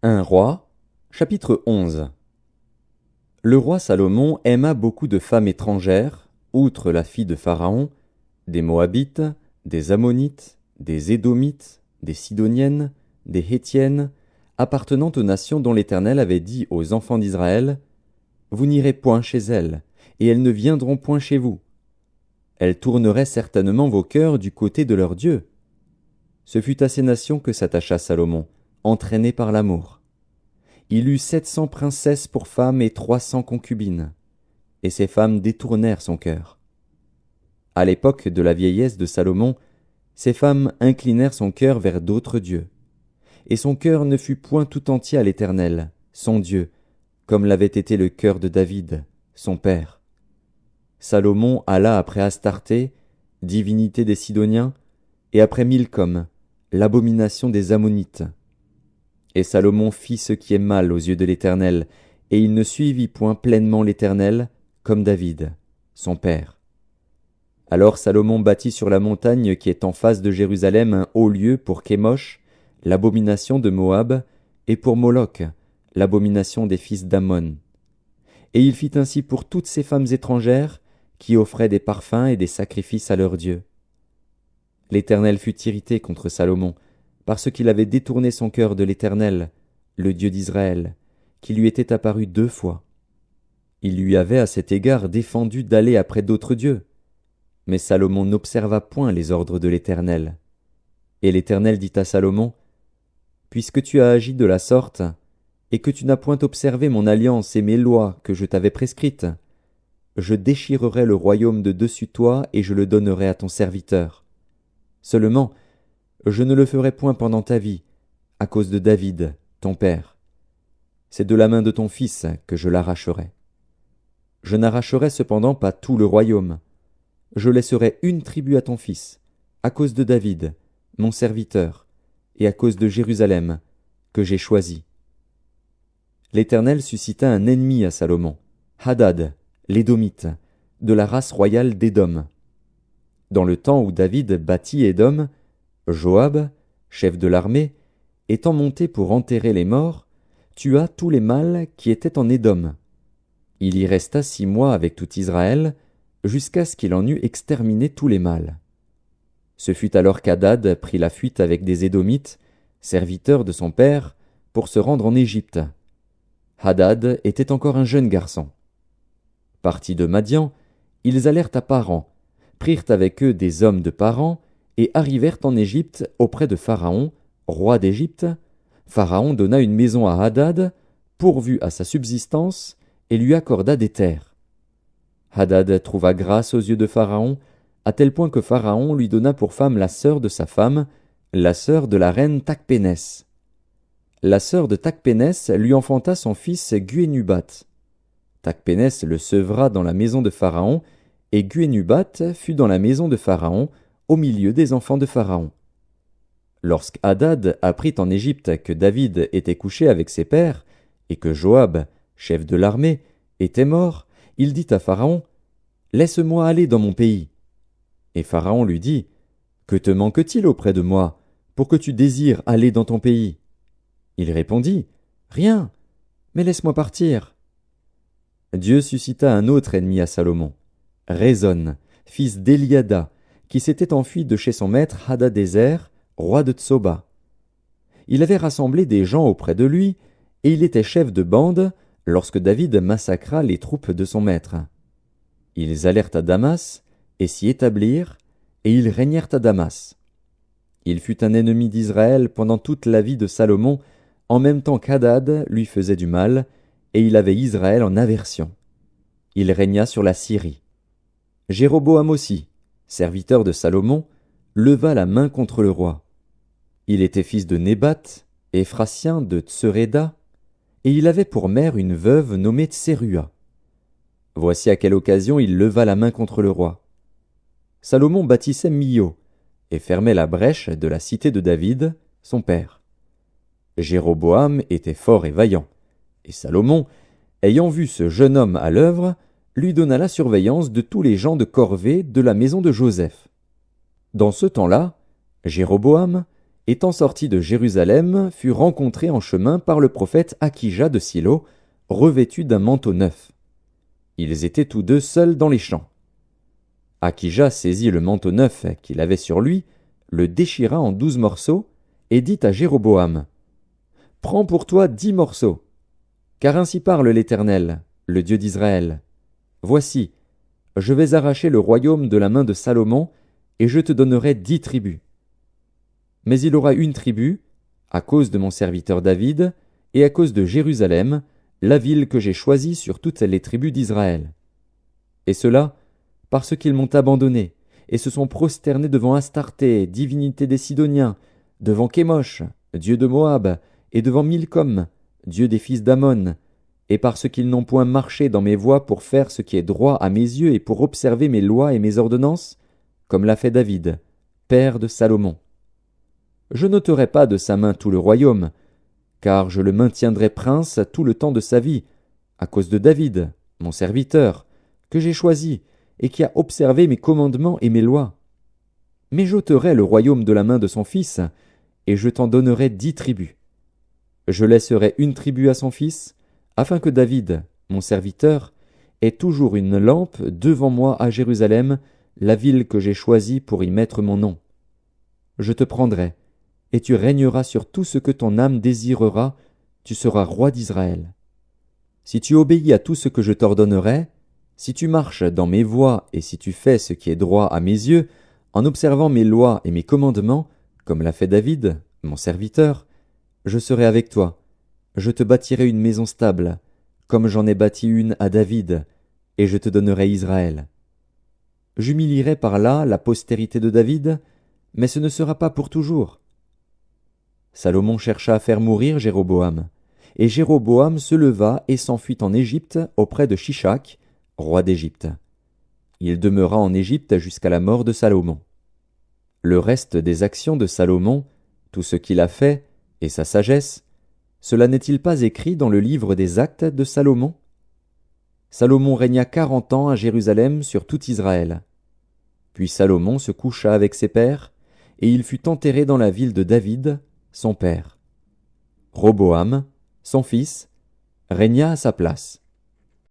Un roi, chapitre 11. Le roi Salomon aima beaucoup de femmes étrangères, outre la fille de Pharaon, des Moabites, des Ammonites, des Édomites, des Sidoniennes, des Hétiennes, appartenant aux nations dont l'Éternel avait dit aux enfants d'Israël, « Vous n'irez point chez elles, et elles ne viendront point chez vous. Elles tourneraient certainement vos cœurs du côté de leur Dieu. » Ce fut à ces nations que s'attacha Salomon, entraîné par l'amour. Il eut 700 princesses pour femmes et 300 concubines, et ces femmes détournèrent son cœur. À l'époque de la vieillesse de Salomon, ces femmes inclinèrent son cœur vers d'autres dieux, et son cœur ne fut point tout entier à l'Éternel, son Dieu, comme l'avait été le cœur de David, son père. Salomon alla après Astarté, divinité des Sidoniens, et après Milcom, l'abomination des Ammonites. Et Salomon fit ce qui est mal aux yeux de l'Éternel, et il ne suivit point pleinement l'Éternel, comme David, son père. Alors Salomon bâtit sur la montagne qui est en face de Jérusalem un haut lieu pour Kémosh, l'abomination de Moab, et pour Moloch, l'abomination des fils d'Ammon. Et il fit ainsi pour toutes ces femmes étrangères, qui offraient des parfums et des sacrifices à leurs dieux. L'Éternel fut irrité contre Salomon, parce qu'il avait détourné son cœur de l'Éternel, le Dieu d'Israël, qui lui était apparu 2 fois. Il lui avait à cet égard défendu d'aller après d'autres dieux. Mais Salomon n'observa point les ordres de l'Éternel. Et l'Éternel dit à Salomon, « Puisque tu as agi de la sorte, et que tu n'as point observé mon alliance et mes lois que je t'avais prescrites, je déchirerai le royaume de dessus toi et je le donnerai à ton serviteur. Seulement, je ne le ferai point pendant ta vie, à cause de David, ton père. C'est de la main de ton fils que je l'arracherai. Je n'arracherai cependant pas tout le royaume. Je laisserai une tribu à ton fils, à cause de David, mon serviteur, et à cause de Jérusalem, que j'ai choisi. » L'Éternel suscita un ennemi à Salomon, Hadad, l'Édomite, de la race royale d'Édom. Dans le temps où David bâtit Édom, Joab, chef de l'armée, étant monté pour enterrer les morts, tua tous les mâles qui étaient en Édom. Il y resta 6 mois avec tout Israël, jusqu'à ce qu'il en eût exterminé tous les mâles. Ce fut alors qu'Hadad prit la fuite avec des Édomites, serviteurs de son père, pour se rendre en Égypte. Hadad était encore un jeune garçon. Partis de Madian, ils allèrent à Paran, prirent avec eux des hommes de Paran, et arrivèrent en Égypte auprès de Pharaon, roi d'Égypte. Pharaon donna une maison à Hadad, pourvu à sa subsistance, et lui accorda des terres. Hadad trouva grâce aux yeux de Pharaon, à tel point que Pharaon lui donna pour femme la sœur de sa femme, la sœur de la reine Tachpénès. La sœur de Tachpénès lui enfanta son fils Guénubat. Tachpénès le sevra dans la maison de Pharaon, et Guénubat fut dans la maison de Pharaon, au milieu des enfants de Pharaon. Lorsqu'Hadad apprit en Égypte que David était couché avec ses pères, et que Joab, chef de l'armée, était mort, il dit à Pharaon, « Laisse-moi aller dans mon pays. » Et Pharaon lui dit, « Que te manque-t-il auprès de moi, pour que tu désires aller dans ton pays ?» Il répondit, « Rien, mais laisse-moi partir. » Dieu suscita un autre ennemi à Salomon, Rezon, fils d'Eliada, qui s'était enfui de chez son maître Hadadézer, roi de Tsoba. Il avait rassemblé des gens auprès de lui, et il était chef de bande lorsque David massacra les troupes de son maître. Ils allèrent à Damas, et s'y établirent, et ils régnèrent à Damas. Il fut un ennemi d'Israël pendant toute la vie de Salomon, en même temps qu'Hadad lui faisait du mal, et il avait Israël en aversion. Il régna sur la Syrie. Jéroboam aussi, serviteur de Salomon, leva la main contre le roi. Il était fils de Nébat, Éphratien de Tseréda, et il avait pour mère une veuve nommée Tsérua. Voici à quelle occasion il leva la main contre le roi. Salomon bâtissait Milo, et fermait la brèche de la cité de David, son père. Jéroboam était fort et vaillant, et Salomon, ayant vu ce jeune homme à l'œuvre, lui donna la surveillance de tous les gens de corvée de la maison de Joseph. Dans ce temps-là, Jéroboam, étant sorti de Jérusalem, fut rencontré en chemin par le prophète Akija de Silo, revêtu d'un manteau neuf. Ils étaient tous deux seuls dans les champs. Akija saisit le manteau neuf qu'il avait sur lui, le déchira en 12 morceaux, et dit à Jéroboam: « Prends pour toi 10 morceaux. Car ainsi parle l'Éternel, le Dieu d'Israël. Voici, je vais arracher le royaume de la main de Salomon, et je te donnerai 10 tribus. Mais il aura une tribu, à cause de mon serviteur David, et à cause de Jérusalem, la ville que j'ai choisie sur toutes les tribus d'Israël. Et cela, parce qu'ils m'ont abandonné, et se sont prosternés devant Astarté, divinité des Sidoniens, devant Kémosh, dieu de Moab, et devant Milcom, dieu des fils d'Ammon, et parce qu'ils n'ont point marché dans mes voies pour faire ce qui est droit à mes yeux et pour observer mes lois et mes ordonnances, comme l'a fait David, père de Salomon. Je n'ôterai pas de sa main tout le royaume, car je le maintiendrai prince tout le temps de sa vie, à cause de David, mon serviteur, que j'ai choisi, et qui a observé mes commandements et mes lois. Mais j'ôterai le royaume de la main de son fils, et je t'en donnerai 10 tribus. Je laisserai une tribu à son fils, afin que David, mon serviteur, ait toujours une lampe devant moi à Jérusalem, la ville que j'ai choisie pour y mettre mon nom. Je te prendrai, et tu régneras sur tout ce que ton âme désirera, tu seras roi d'Israël. Si tu obéis à tout ce que je t'ordonnerai, si tu marches dans mes voies et si tu fais ce qui est droit à mes yeux, en observant mes lois et mes commandements, comme l'a fait David, mon serviteur, je serai avec toi. Je te bâtirai une maison stable, comme j'en ai bâti une à David, et je te donnerai Israël. J'humilierai par là la postérité de David, mais ce ne sera pas pour toujours. » Salomon chercha à faire mourir Jéroboam, et Jéroboam se leva et s'enfuit en Égypte auprès de Shishak, roi d'Égypte. Il demeura en Égypte jusqu'à la mort de Salomon. Le reste des actions de Salomon, tout ce qu'il a fait, et sa sagesse, cela n'est-il pas écrit dans le livre des actes de Salomon? Salomon régna 40 ans à Jérusalem sur tout Israël. Puis Salomon se coucha avec ses pères, et il fut enterré dans la ville de David, son père. Roboam, son fils, régna à sa place.